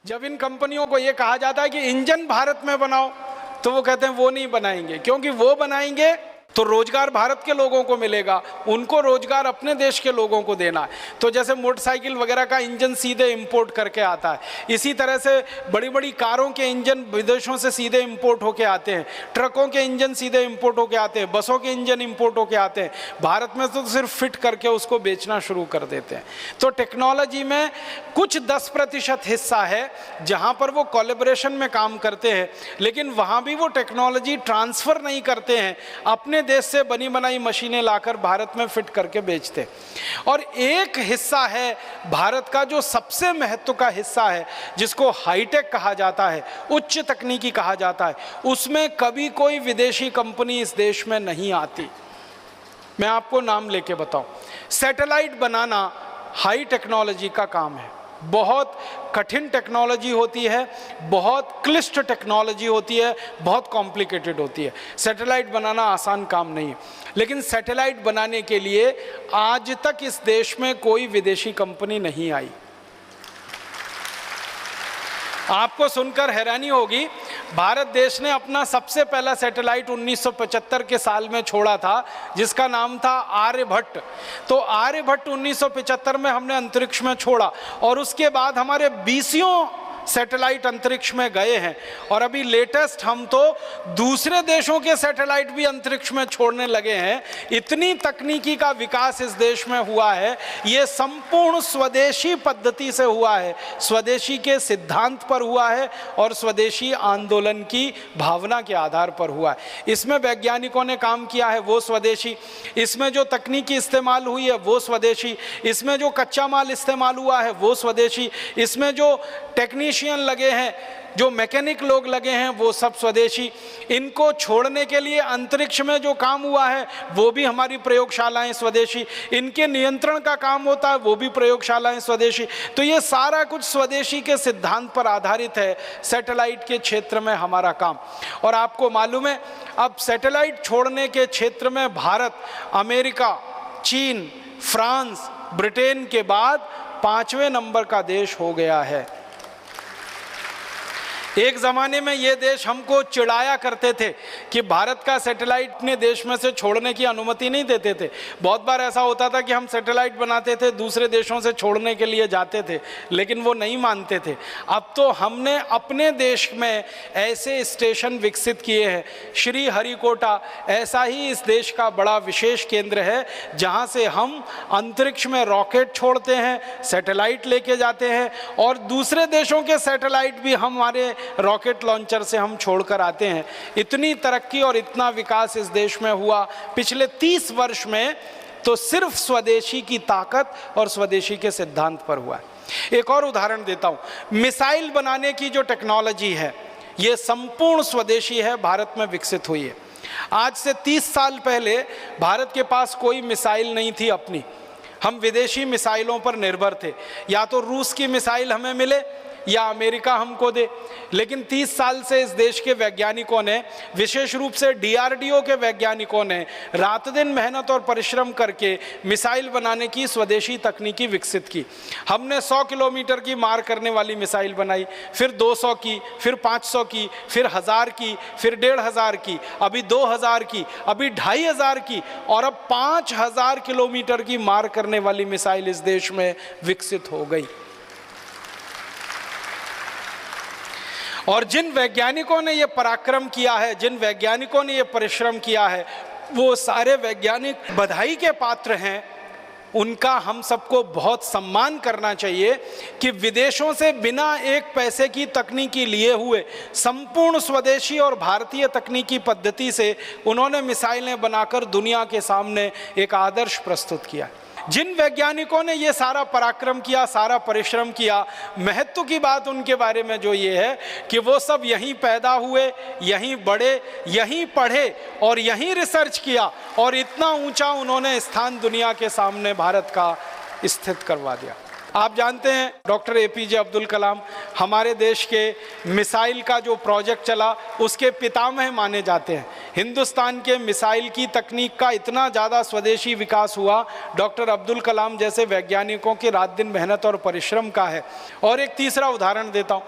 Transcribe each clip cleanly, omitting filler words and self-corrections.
जब इन कंपनियों को ये कहा जाता है कि इंजन भारत में बनाओ, तो वो कहते हैं वो नहीं बनाएंगे, क्योंकि वो बनाएंगे तो रोजगार भारत के लोगों को मिलेगा, उनको रोजगार अपने देश के लोगों को देना है। तो जैसे मोटरसाइकिल वगैरह का इंजन सीधे इंपोर्ट करके आता है, इसी तरह से बड़ी बड़ी कारों के इंजन विदेशों से सीधे इंपोर्ट होके आते हैं, ट्रकों के इंजन सीधे इंपोर्ट होके आते हैं, बसों के इंजन इंपोर्ट होके आते हैं। भारत में तो सिर्फ फिट करके उसको बेचना शुरू कर देते हैं। तो टेक्नोलॉजी में कुछ 10% हिस्सा है जहाँ पर वो कोलैबोरेशन में काम करते हैं, लेकिन वहाँ भी वो टेक्नोलॉजी ट्रांसफ़र नहीं करते हैं, अपने देश से बनी बनाई मशीनें लाकर भारत में फिट करके बेचते। और एक हिस्सा है भारत का जो सबसे महत्व का हिस्सा है, जिसको हाईटेक कहा जाता है, उच्च तकनीकी कहा जाता है, उसमें कभी कोई विदेशी कंपनी इस देश में नहीं आती। मैं आपको नाम लेके बताऊं, सैटेलाइट बनाना हाई टेक्नोलॉजी का काम है, बहुत कठिन टेक्नोलॉजी होती है, बहुत क्लिष्ट टेक्नोलॉजी होती है, बहुत कॉम्प्लिकेटेड होती है। सैटेलाइट बनाना आसान काम नहीं है, लेकिन सैटेलाइट बनाने के लिए आज तक इस देश में कोई विदेशी कंपनी नहीं आई। आपको सुनकर हैरानी होगी, भारत देश ने अपना सबसे पहला सैटेलाइट 1975 के साल में छोड़ा था, जिसका नाम था आर्यभट्ट। तो आर्यभट्ट 1975 में हमने अंतरिक्ष में छोड़ा, और उसके बाद हमारे 20 सैटेलाइट अंतरिक्ष में गए हैं, और अभी लेटेस्ट हम तो दूसरे देशों के सैटेलाइट भी अंतरिक्ष में छोड़ने लगे हैं। इतनी तकनीकी का विकास इस देश में हुआ है, ये संपूर्ण स्वदेशी पद्धति से हुआ है, स्वदेशी के सिद्धांत पर हुआ है और स्वदेशी आंदोलन की भावना के आधार पर हुआ है। इसमें वैज्ञानिकों ने काम किया है वो स्वदेशी, इसमें जो तकनीकी इस्तेमाल हुई है वो स्वदेशी, इसमें जो कच्चा माल इस्तेमाल हुआ है वो स्वदेशी, इसमें जो टेक्नीशियन लगे हैं, जो मैकेनिक लोग लगे हैं, वो सब स्वदेशी। इनको छोड़ने के लिए अंतरिक्ष में जो काम हुआ है वो भी हमारी प्रयोगशालाएं स्वदेशी, इनके नियंत्रण का काम होता है वो भी प्रयोगशालाएं स्वदेशी। तो ये सारा कुछ स्वदेशी के सिद्धांत पर आधारित है सैटेलाइट के क्षेत्र में हमारा काम। और आपको मालूम है, अब सैटेलाइट छोड़ने के क्षेत्र में भारत अमेरिका, चीन, फ्रांस, ब्रिटेन के बाद 5वें नंबर का देश हो गया है। एक ज़माने में ये देश हमको चिढ़ाया करते थे कि भारत का सैटेलाइट अपने देश में से छोड़ने की अनुमति नहीं देते थे। बहुत बार ऐसा होता था कि हम सैटेलाइट बनाते थे, दूसरे देशों से छोड़ने के लिए जाते थे, लेकिन वो नहीं मानते थे। अब तो हमने अपने देश में ऐसे स्टेशन विकसित किए हैं। श्री हरिकोटा ऐसा ही इस देश का बड़ा विशेष केंद्र है, जहाँ से हम अंतरिक्ष में रॉकेट छोड़ते हैं, सैटेलाइट लेके जाते हैं, और दूसरे देशों के सैटेलाइट भी हमारे रॉकेट लॉन्चर से हम छोड़कर आते हैं। इतनी तरक्की और इतना विकास इस देश में हुआ पिछले 30 वर्ष में, तो सिर्फ स्वदेशी की ताकत और स्वदेशी के सिद्धांत पर हुआ है। एक और उदाहरण देता हूं, मिसाइल बनाने की जो टेक्नोलॉजी है ये संपूर्ण स्वदेशी है, भारत में विकसित हुई है। आज से 30 साल पहले भारत के पास कोई मिसाइल नहीं थी अपनी, हम विदेशी मिसाइलों पर निर्भर थे, या तो रूस की मिसाइल हमें मिले या अमेरिका हमको दे। लेकिन 30 साल से इस देश के वैज्ञानिकों ने, विशेष रूप से DRDO के वैज्ञानिकों ने रात दिन मेहनत और परिश्रम करके मिसाइल बनाने की स्वदेशी तकनीकी विकसित की। हमने 100 किलोमीटर की मार करने वाली मिसाइल बनाई, फिर 200 की, फिर 500 की, फिर 1000 की, फिर 1500 की, अभी 2000 की, अभी 2500 की, और अब 5000 किलोमीटर की मार करने वाली मिसाइल इस देश में विकसित हो गई। और जिन वैज्ञानिकों ने ये पराक्रम किया है, जिन वैज्ञानिकों ने ये परिश्रम किया है, वो सारे वैज्ञानिक बधाई के पात्र हैं। उनका हम सबको बहुत सम्मान करना चाहिए कि विदेशों से बिना एक पैसे की तकनीकी लिए हुए संपूर्ण स्वदेशी और भारतीय तकनीकी पद्धति से उन्होंने मिसाइलें बनाकर दुनिया के सामने एक आदर्श प्रस्तुत किया। जिन वैज्ञानिकों ने ये सारा पराक्रम किया, सारा परिश्रम किया, महत्व की बात उनके बारे में जो ये है कि वो सब यहीं पैदा हुए, यहीं बढ़े, यहीं पढ़े और यहीं रिसर्च किया, और इतना ऊंचा उन्होंने स्थान दुनिया के सामने भारत का स्थित करवा दिया। आप जानते हैं डॉक्टर एपीजे अब्दुल कलाम हमारे देश के मिसाइल का जो प्रोजेक्ट चला उसके पितामह माने जाते हैं। हिंदुस्तान के मिसाइल की तकनीक का इतना ज़्यादा स्वदेशी विकास हुआ डॉक्टर अब्दुल कलाम जैसे वैज्ञानिकों की रात दिन मेहनत और परिश्रम का है। और एक तीसरा उदाहरण देता हूँ,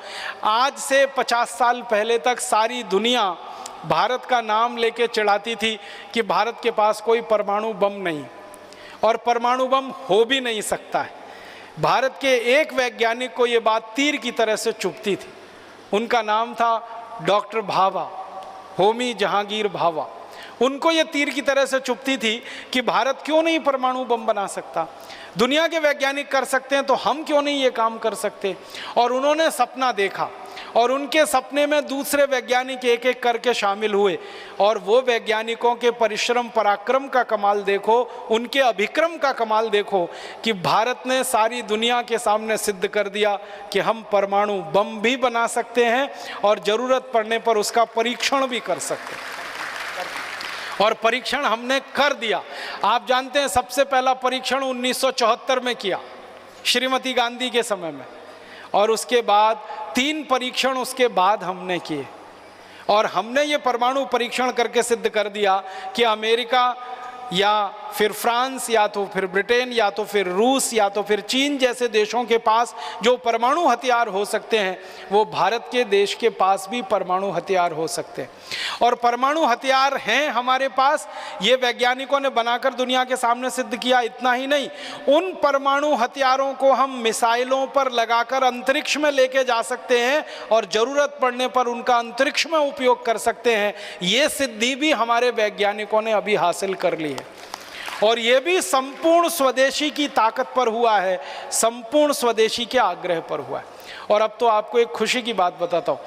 आज से 50 साल पहले तक सारी दुनिया भारत का नाम लेके चिढ़ाती थी कि भारत के पास कोई परमाणु बम नहीं और परमाणु बम हो भी नहीं सकता है। भारत के एक वैज्ञानिक को ये बात तीर की तरह से चुभती थी, उनका नाम था डॉक्टर भाभा, होमी जहांगीर भाभा। उनको ये तीर की तरह से चुभती थी कि भारत क्यों नहीं परमाणु बम बना सकता, दुनिया के वैज्ञानिक कर सकते हैं तो हम क्यों नहीं ये काम कर सकते। और उन्होंने सपना देखा और उनके सपने में दूसरे वैज्ञानिक एक एक करके शामिल हुए और वो वैज्ञानिकों के परिश्रम पराक्रम का कमाल देखो, उनके अभिक्रम का कमाल देखो कि भारत ने सारी दुनिया के सामने सिद्ध कर दिया कि हम परमाणु बम भी बना सकते हैं और ज़रूरत पड़ने पर उसका परीक्षण भी कर सकते हैं। और परीक्षण हमने कर दिया। आप जानते हैं सबसे पहला परीक्षण 1974 में किया श्रीमती गांधी के समय में, और उसके बाद 3 परीक्षण उसके बाद हमने किए और हमने ये परमाणु परीक्षण करके सिद्ध कर दिया कि अमेरिका या फिर फ्रांस या तो फिर ब्रिटेन या तो फिर रूस या तो फिर चीन जैसे देशों के पास जो परमाणु हथियार हो सकते हैं वो भारत के देश के पास भी परमाणु हथियार हो सकते हैं। और परमाणु हथियार हैं हमारे पास, ये वैज्ञानिकों ने बनाकर दुनिया के सामने सिद्ध किया। इतना ही नहीं, उन परमाणु हथियारों को हम मिसाइलों पर लगाकर अंतरिक्ष में लेके जा सकते हैं और ज़रूरत पड़ने पर उनका अंतरिक्ष में उपयोग कर सकते हैं। ये सिद्धि भी हमारे वैज्ञानिकों ने अभी हासिल कर ली है और ये भी संपूर्ण स्वदेशी की ताकत पर हुआ है, संपूर्ण स्वदेशी के आग्रह पर हुआ है। और अब तो आपको एक खुशी की बात बताता हूँ,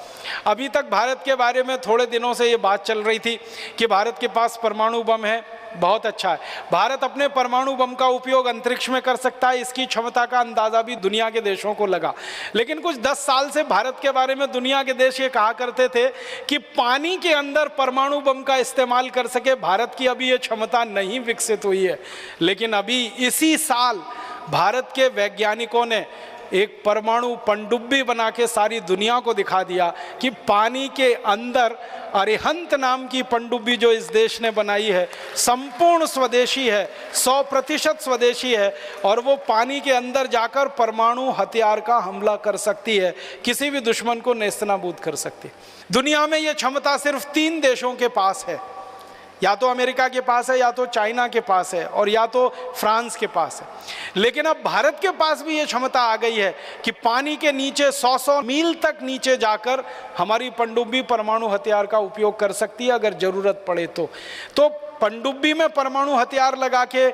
अभी तक भारत के बारे में थोड़े दिनों से ये बात चल रही थी कि भारत के पास परमाणु बम है, बहुत अच्छा है, भारत अपने परमाणु बम का उपयोग अंतरिक्ष में कर सकता है, इसकी क्षमता का अंदाज़ा भी दुनिया के देशों को लगा। लेकिन कुछ 10 साल से भारत के बारे में दुनिया के देश ये कहा करते थे कि पानी के अंदर परमाणु बम का इस्तेमाल कर सके, भारत की अभी ये क्षमता नहीं विकसित हुई है। लेकिन अभी इसी साल भारत के वैज्ञानिकों ने एक परमाणु पनडुब्बी बना के सारी दुनिया को दिखा दिया कि पानी के अंदर अरिहंत नाम की पनडुब्बी जो इस देश ने बनाई है संपूर्ण स्वदेशी है, 100% स्वदेशी है और वो पानी के अंदर जाकर परमाणु हथियार का हमला कर सकती है, किसी भी दुश्मन को नेस्तनाबूद कर सकती है। दुनिया में ये क्षमता सिर्फ 3 देशों के पास है, या तो अमेरिका के पास है, या तो चाइना के पास है और या तो फ्रांस के पास है। लेकिन अब भारत के पास भी ये क्षमता आ गई है कि पानी के नीचे 100 मील तक नीचे जाकर हमारी पनडुब्बी परमाणु हथियार का उपयोग कर सकती है अगर ज़रूरत पड़े तो पनडुब्बी में परमाणु हथियार लगा के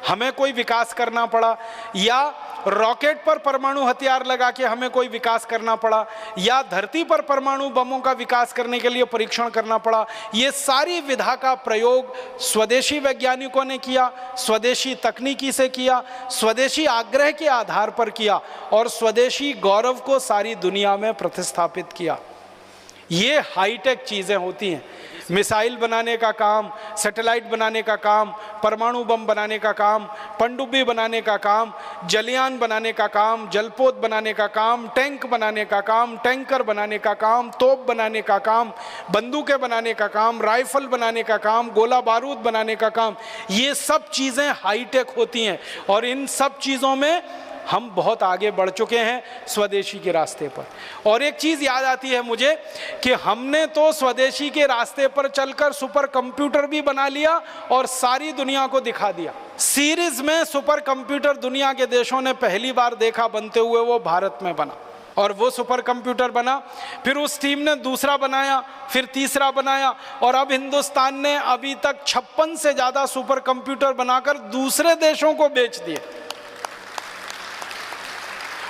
हमें कोई विकास करना पड़ा, या रॉकेट पर परमाणु हथियार लगा के हमें कोई विकास करना पड़ा, या धरती पर परमाणु बमों का विकास करने के लिए परीक्षण करना पड़ा, ये सारी विधा का प्रयोग स्वदेशी वैज्ञानिकों ने किया, स्वदेशी तकनीकी से किया, स्वदेशी आग्रह के आधार पर किया और स्वदेशी गौरव को सारी दुनिया में प्रतिस्थापित किया। ये हाईटेक चीज़ें होती हैं। मिसाइल बनाने का काम, सैटेलाइट बनाने का काम, परमाणु बम बनाने का काम, पनडुब्बी बनाने का काम, जलयान बनाने का काम, जलपोत बनाने का काम, टैंक बनाने का काम, टैंकर बनाने का काम, तोप बनाने का काम, बंदूकें बनाने का काम, राइफल बनाने का काम, गोला बारूद बनाने का काम, ये सब चीज़ें हाईटेक होती हैं और इन सब चीज़ों में हम बहुत आगे बढ़ चुके हैं स्वदेशी के रास्ते पर। और एक चीज़ याद आती है मुझे कि हमने तो स्वदेशी के रास्ते पर चलकर सुपर कंप्यूटर भी बना लिया और सारी दुनिया को दिखा दिया। सीरीज में सुपर कंप्यूटर दुनिया के देशों ने पहली बार देखा बनते हुए, वो भारत में बना और वो सुपर कंप्यूटर बना, फिर उस टीम ने दूसरा बनाया, फिर तीसरा बनाया और अब हिंदुस्तान ने अभी तक 56 से ज़्यादा सुपर कंप्यूटर बनाकर दूसरे देशों को बेच दिए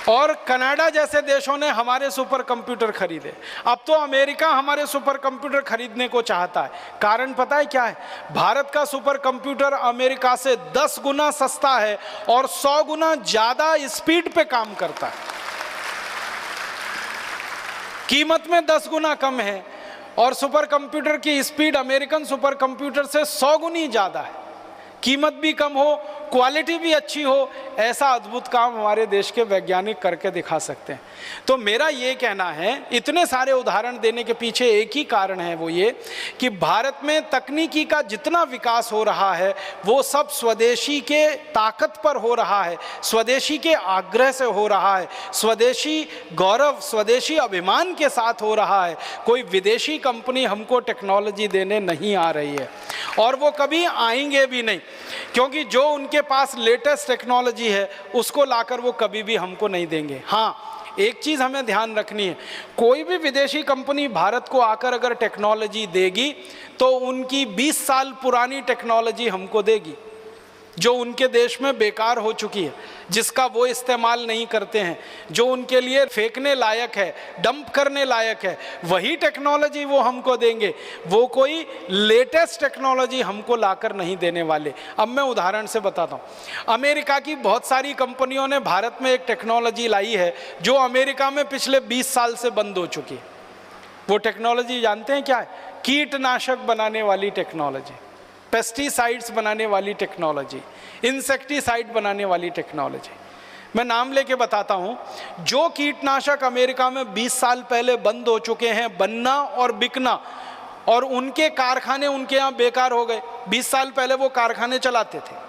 और कनाडा जैसे देशों ने हमारे सुपर कंप्यूटर खरीदे। अब तो अमेरिका हमारे सुपर कंप्यूटर खरीदने को चाहता है। कारण पता है क्या है? भारत का सुपर कंप्यूटर अमेरिका से 10 गुना सस्ता है और 100 गुना ज़्यादा स्पीड पे काम करता है। कीमत में 10 गुना कम है और सुपर कंप्यूटर की स्पीड अमेरिकन सुपर कंप्यूटर से 100 गुनी ज़्यादा है। कीमत भी कम हो, क्वालिटी भी अच्छी हो, ऐसा अद्भुत काम हमारे देश के वैज्ञानिक करके दिखा सकते हैं। तो मेरा ये कहना है, इतने सारे उदाहरण देने के पीछे एक ही कारण है, वो ये कि भारत में तकनीकी का जितना विकास हो रहा है वो सब स्वदेशी के ताकत पर हो रहा है, स्वदेशी के आग्रह से हो रहा है, स्वदेशी गौरव, स्वदेशी अभिमान के साथ हो रहा है। कोई विदेशी कंपनी हमको टेक्नोलॉजी देने नहीं आ रही है और वो कभी आएंगे भी नहीं, क्योंकि जो उनके पास लेटेस्ट टेक्नोलॉजी है उसको लाकर वो कभी भी हमको नहीं देंगे। हाँ, एक चीज़ हमें ध्यान रखनी है, कोई भी विदेशी कंपनी भारत को आकर अगर टेक्नोलॉजी देगी तो उनकी 20 साल पुरानी टेक्नोलॉजी हमको देगी, जो उनके देश में बेकार हो चुकी है, जिसका वो इस्तेमाल नहीं करते हैं, जो उनके लिए फेंकने लायक है, डंप करने लायक है, वही टेक्नोलॉजी वो हमको देंगे। वो कोई लेटेस्ट टेक्नोलॉजी हमको लाकर नहीं देने वाले। अब मैं उदाहरण से बताता हूँ। अमेरिका की बहुत सारी कंपनियों ने भारत में एक टेक्नोलॉजी लाई है जो अमेरिका में पिछले 20 साल से बंद हो चुकी है। वो टेक्नोलॉजी जानते हैं क्या है? कीटनाशक बनाने वाली टेक्नोलॉजी, पेस्टिसाइड्स बनाने वाली टेक्नोलॉजी, इंसेक्टिसाइड बनाने वाली टेक्नोलॉजी। मैं नाम लेके बताता हूँ। जो कीटनाशक अमेरिका में 20 साल पहले बंद हो चुके हैं बनना और बिकना, और उनके कारखाने उनके यहाँ बेकार हो गए। 20 साल पहले वो कारखाने चलाते थे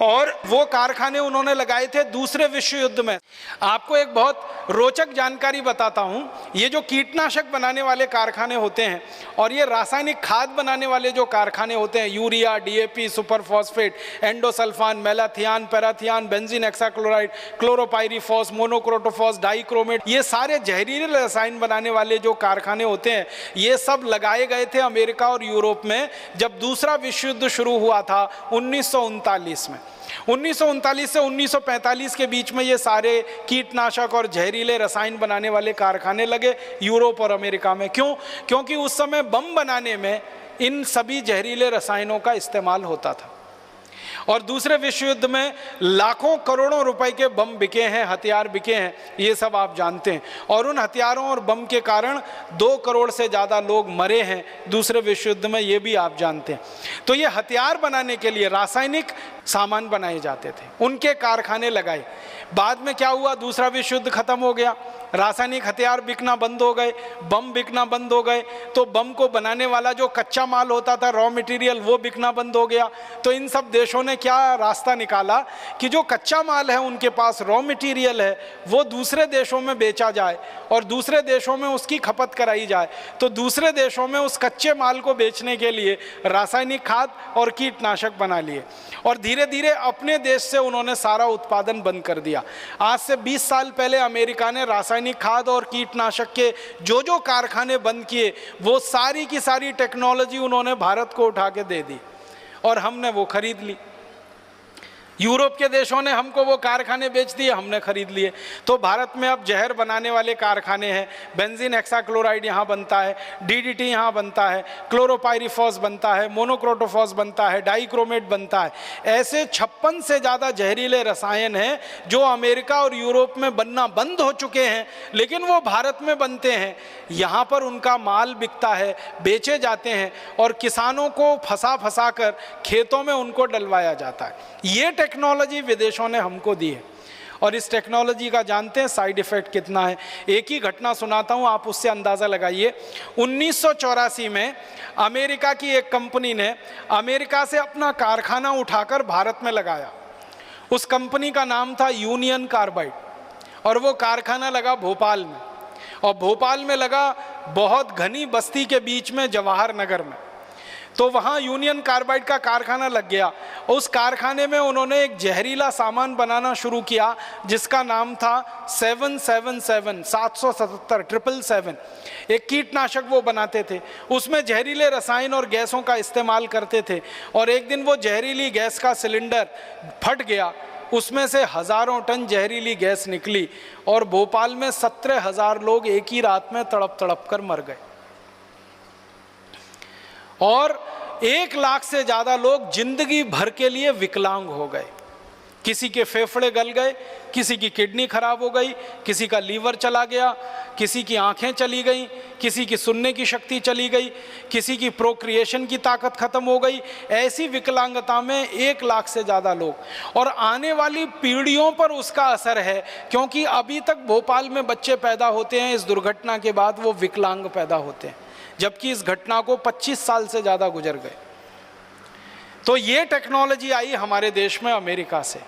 और वो कारखाने उन्होंने लगाए थे दूसरे विश्व युद्ध में। आपको एक बहुत रोचक जानकारी बताता हूँ। ये जो कीटनाशक बनाने वाले कारखाने होते हैं और ये रासायनिक खाद बनाने वाले जो कारखाने होते हैं, urea, DAP, super phosphate, endosulfan, malathion, parathion, benzene hexachloride, chlorpyrifos, monocrotophos, dichromate, ये सारे जहरीले रसायन बनाने वाले जो कारखाने होते हैं, ये सब लगाए गए थे अमेरिका और यूरोप में जब दूसरा विश्व युद्ध शुरू हुआ था 1939 में। 1939 से 1945 के बीच में ये सारे कीटनाशक और जहरीले रसायन बनाने वाले कारखाने लगे यूरोप और अमेरिका में। क्यों? क्योंकि उस समय बम बनाने में इन सभी जहरीले रसायनों का इस्तेमाल होता था और दूसरे विश्व युद्ध में लाखों करोड़ों रुपए के बम बिके हैं, हथियार बिके हैं, ये सब आप जानते हैं। और उन हथियारों और बम के कारण 2 करोड़ से ज़्यादा लोग मरे हैं दूसरे विश्व युद्ध में, ये भी आप जानते हैं। तो ये हथियार बनाने के लिए रासायनिक सामान बनाए जाते थे, उनके कारखाने लगाए। बाद में क्या हुआ? दूसरा विश्व युद्ध खत्म हो गया, रासायनिक हथियार बिकना बंद हो गए, बम बिकना बंद हो गए, तो बम को बनाने वाला जो कच्चा माल होता था, रॉ मटेरियल, वो बिकना बंद हो गया। तो इन सब देशों ने क्या रास्ता निकाला कि जो कच्चा माल है, उनके पास रॉ मटेरियल है, वो दूसरे देशों में बेचा जाए और दूसरे देशों में उसकी खपत कराई जाए। तो दूसरे देशों में उस कच्चे माल को बेचने के लिए रासायनिक खाद और कीटनाशक बना लिए और धीरे धीरे अपने देश से उन्होंने सारा उत्पादन बंद कर दिया। आज से 20 साल पहले अमेरिका ने रासायनिक खाद और कीटनाशक के जो कारखाने बंद किए, वो सारी की सारी टेक्नोलॉजी उन्होंने भारत को उठा के दे दी और हमने वो खरीद ली। यूरोप के देशों ने हमको वो कारखाने बेच दिए, हमने खरीद लिए। तो भारत में अब जहर बनाने वाले कारखाने हैं, बेंजीन हेक्साक्लोराइड यहाँ बनता है, डीडीटी यहाँ बनता है, क्लोरोपाइरीफॉस बनता है, मोनोक्रोटोफॉस बनता है, डाइक्रोमेट बनता है। ऐसे 56 से ज़्यादा जहरीले रसायन हैं जो अमेरिका और यूरोप में बनना बंद हो चुके हैं, लेकिन वो भारत में बनते हैं। यहाँ पर उनका माल बिकता है, बेचे जाते हैं और किसानों को फंसा कर खेतों में उनको डलवाया जाता है। ये टेक्नोलॉजी विदेशों ने हमको दी है और इस टेक्नोलॉजी का जानते हैं साइड इफेक्ट कितना है। एक ही घटना सुनाता हूं, आप उससे अंदाज़ा लगाइए। 1984 में अमेरिका की एक कंपनी ने अमेरिका से अपना कारखाना उठाकर भारत में लगाया। उस कंपनी का नाम था यूनियन कार्बाइड और वो कारखाना लगा भोपाल में, और भोपाल में लगा बहुत घनी बस्ती के बीच में, जवाहर नगर में। तो वहाँ यूनियन कार्बाइड का कारखाना लग गया। उस कारखाने में उन्होंने एक जहरीला सामान बनाना शुरू किया जिसका नाम था 777 एक कीटनाशक वो बनाते थे। उसमें जहरीले रसायन और गैसों का इस्तेमाल करते थे और एक दिन वो जहरीली गैस का सिलेंडर फट गया, उसमें से हज़ारों टन जहरीली गैस निकली और भोपाल में 17,000 लोग एक ही रात में तड़प तड़प कर मर गए और 1 लाख से ज़्यादा लोग जिंदगी भर के लिए विकलांग हो गए। किसी के फेफड़े गल गए, किसी की किडनी खराब हो गई, किसी का लीवर चला गया, किसी की आंखें चली गई, किसी की सुनने की शक्ति चली गई, किसी की प्रोक्रिएशन की ताकत खत्म हो गई, ऐसी विकलांगता में 1 लाख से ज़्यादा लोग, और आने वाली पीढ़ियों पर उसका असर है, क्योंकि अभी तक भोपाल में बच्चे पैदा होते हैं, इस दुर्घटना के बाद वो विकलांग पैदा होते हैं, जबकि इस घटना को 25 साल से ज़्यादा गुजर गए। तो ये टेक्नोलॉजी आई हमारे देश में अमेरिका से,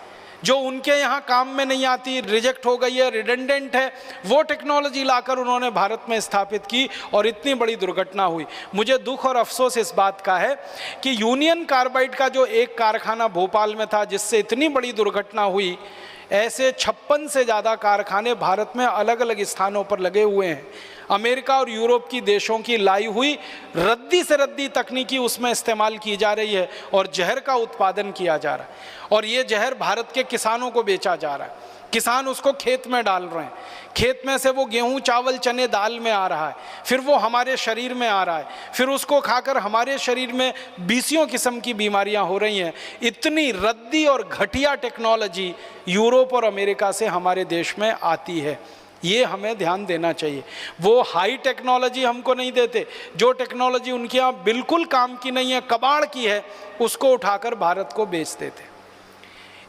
जो उनके यहाँ काम में नहीं आती, रिजेक्ट हो गई है, रिडेंडेंट है, वो टेक्नोलॉजी लाकर उन्होंने भारत में स्थापित की और इतनी बड़ी दुर्घटना हुई। मुझे दुख और अफसोस इस बात का है कि यूनियन कार्बाइड का जो एक कारखाना भोपाल में था जिससे इतनी बड़ी दुर्घटना हुई, ऐसे 56 से ज़्यादा कारखाने भारत में अलग अलग स्थानों पर लगे हुए हैं। अमेरिका और यूरोप की देशों की लाई हुई रद्दी से रद्दी तकनीकी उसमें इस्तेमाल की जा रही है और जहर का उत्पादन किया जा रहा है, और ये जहर भारत के किसानों को बेचा जा रहा है। किसान उसको खेत में डाल रहे हैं, खेत में से वो गेहूं, चावल, चने, दाल में आ रहा है, फिर वो हमारे शरीर में आ रहा है, फिर उसको खाकर हमारे शरीर में 20 किस्म की बीमारियां हो रही हैं। इतनी रद्दी और घटिया टेक्नोलॉजी यूरोप और अमेरिका से हमारे देश में आती है, ये हमें ध्यान देना चाहिए। वो हाई टेक्नोलॉजी हमको नहीं देते, जो टेक्नोलॉजी उनके यहाँ बिल्कुल काम की नहीं है, कबाड़ की है, उसको उठाकर भारत को बेच देते।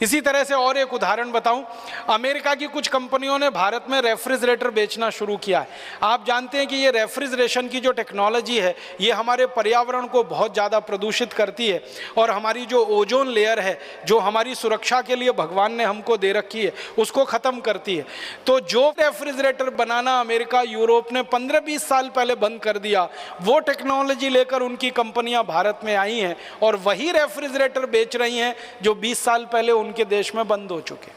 इसी तरह से और एक उदाहरण बताऊं, अमेरिका की कुछ कंपनियों ने भारत में रेफ्रिजरेटर बेचना शुरू किया है। आप जानते हैं कि ये रेफ्रिजरेशन की जो टेक्नोलॉजी है, ये हमारे पर्यावरण को बहुत ज़्यादा प्रदूषित करती है, और हमारी जो ओजोन लेयर है, जो हमारी सुरक्षा के लिए भगवान ने हमको दे रखी है, उसको ख़त्म करती है। तो जो रेफ्रिजरेटर बनाना अमेरिका, यूरोप ने 15-20 साल पहले बंद कर दिया, वो टेक्नोलॉजी लेकर उनकी कंपनियाँ भारत में आई हैं और वही रेफ्रिजरेटर बेच रही हैं जो 20 साल पहले उनके देश में बंद हो चुके।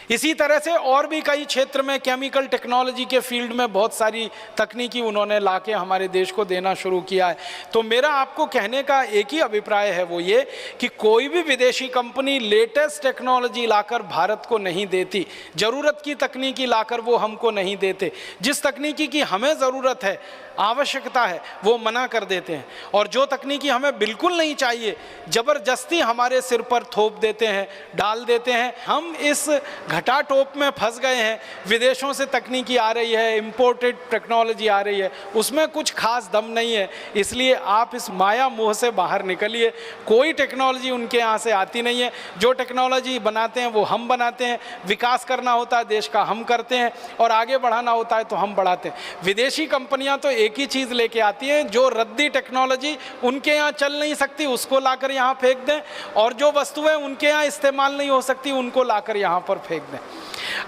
इसी तरह से और भी कई क्षेत्र में केमिकल टेक्नोलॉजी के फील्ड में बहुत सारी तकनीकी उन्होंने लाके हमारे देश को देना शुरू किया है। तो मेरा आपको कहने का एक ही अभिप्राय है, वो ये कि कोई भी विदेशी कंपनी लेटेस्ट टेक्नोलॉजी लाकर भारत को नहीं देती, ज़रूरत की तकनीकी लाकर वो हमको नहीं देते। जिस तकनीकी की हमें ज़रूरत है, आवश्यकता है, वो मना कर देते हैं, और जो तकनीकी हमें बिल्कुल नहीं चाहिए, ज़बरदस्ती हमारे सिर पर थोप देते हैं, डाल देते हैं। हम इस घटा टोप में फंस गए हैं। विदेशों से तकनीकी आ रही है, इम्पोर्टेड टेक्नोलॉजी आ रही है, उसमें कुछ खास दम नहीं है। इसलिए आप इस माया मोह से बाहर निकलिए। कोई टेक्नोलॉजी उनके यहाँ से आती नहीं है। जो टेक्नोलॉजी बनाते हैं वो हम बनाते हैं। विकास करना होता है देश का, हम करते हैं, और आगे बढ़ाना होता है तो हम बढ़ाते हैं। विदेशी कंपनियां तो एक ही चीज़ लेके आती हैं, जो रद्दी टेक्नोलॉजी उनके यहाँ चल नहीं सकती उसको लाकर यहाँ फेंक दें, और जो वस्तुएं उनके यहाँ इस्तेमाल नहीं हो सकती उनको लाकर यहाँ पर फेंक दें।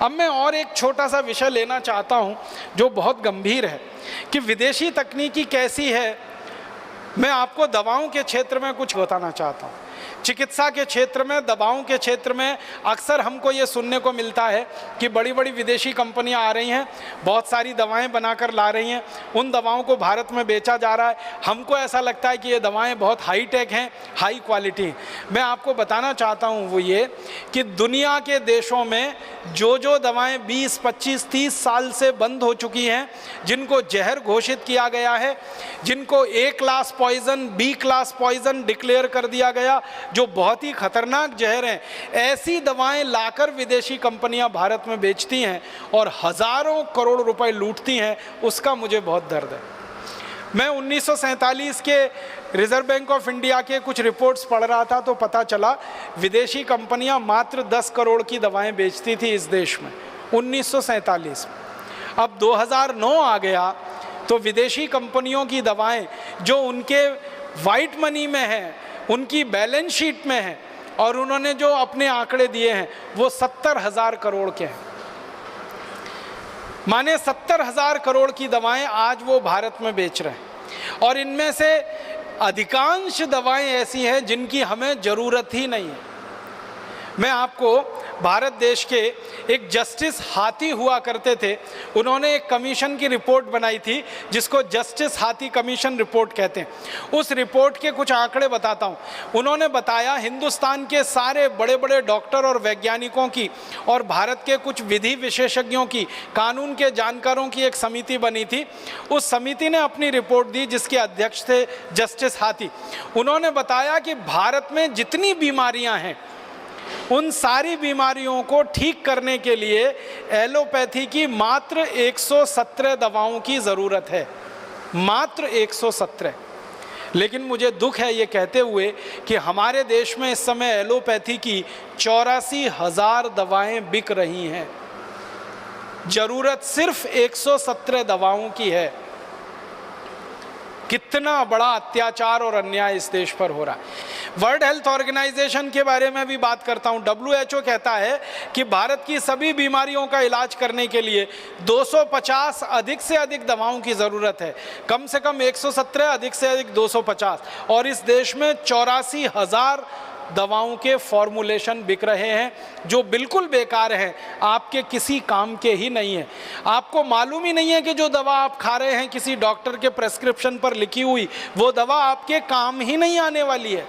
अब मैं और एक छोटा सा विषय लेना चाहता हूँ जो बहुत गंभीर है कि विदेशी तकनीकी कैसी है। मैं आपको दवाओं के क्षेत्र में कुछ बताना चाहता हूँ। चिकित्सा के क्षेत्र में, दवाओं के क्षेत्र में अक्सर हमको ये सुनने को मिलता है कि बड़ी बड़ी विदेशी कंपनियां आ रही हैं, बहुत सारी दवाएं बनाकर ला रही हैं, उन दवाओं को भारत में बेचा जा रहा है। हमको ऐसा लगता है कि ये दवाएं बहुत हाई टेक हैं, हाई क्वालिटी हैं। मैं आपको बताना चाहता हूँ वो ये कि दुनिया के देशों में जो जो दवाएँ 20, 25, 30 साल से बंद हो चुकी हैं, जिनको जहर घोषित किया गया है, जिनको A class poison, B class poison declare कर दिया गया, जो बहुत ही खतरनाक जहर हैं, ऐसी दवाएं लाकर विदेशी कंपनियां भारत में बेचती हैं और हजारों करोड़ रुपए लूटती हैं। उसका मुझे बहुत दर्द है। मैं 1947 के रिजर्व बैंक ऑफ इंडिया के कुछ रिपोर्ट्स पढ़ रहा था तो पता चला विदेशी कंपनियां मात्र 10 करोड़ की दवाएं बेचती थी इस देश में 1947 में। अब 2009 आ गया तो विदेशी कंपनियों की दवाएं जो उनके वाइट मनी में है, उनकी बैलेंस शीट में है, और उन्होंने जो अपने आंकड़े दिए हैं वो 70,000 करोड़ के हैं। माने 70,000 करोड़ की दवाएं आज वो भारत में बेच रहे हैं, और इनमें से अधिकांश दवाएं ऐसी हैं जिनकी हमें ज़रूरत ही नहीं है। मैं आपको भारत देश के एक जस्टिस हाथी हुआ करते थे, उन्होंने एक कमीशन की रिपोर्ट बनाई थी जिसको जस्टिस हाथी कमीशन रिपोर्ट कहते हैं। उस रिपोर्ट के कुछ आंकड़े बताता हूँ। उन्होंने बताया हिंदुस्तान के सारे बड़े बड़े डॉक्टर और वैज्ञानिकों की और भारत के कुछ विधि विशेषज्ञों की, कानून के जानकारों की एक समिति बनी थी। उस समिति ने अपनी रिपोर्ट दी जिसके अध्यक्ष थे जस्टिस हाथी। उन्होंने बताया कि भारत में जितनी बीमारियाँ हैं उन सारी बीमारियों को ठीक करने के लिए एलोपैथी की मात्र 117 दवाओं की ज़रूरत है, मात्र 117। लेकिन मुझे दुख है ये कहते हुए कि हमारे देश में इस समय एलोपैथी की 84,000 दवाएं बिक रही हैं। ज़रूरत सिर्फ 117 दवाओं की है। कितना बड़ा अत्याचार और अन्याय इस देश पर हो रहा है। वर्ल्ड हेल्थ ऑर्गेनाइजेशन के बारे में भी बात करता हूं। WHO कहता है कि भारत की सभी बीमारियों का इलाज करने के लिए 250 अधिक से अधिक दवाओं की ज़रूरत है। कम से कम 117, अधिक से अधिक 250। और इस देश में 84,000 दवाओं के फॉर्मुलेशन बिक रहे हैं जो बिल्कुल बेकार हैं, आपके किसी काम के ही नहीं है। आपको मालूम ही नहीं है कि जो दवा आप खा रहे हैं किसी डॉक्टर के प्रेस्क्रिप्शन पर लिखी हुई, वो दवा आपके काम ही नहीं आने वाली है।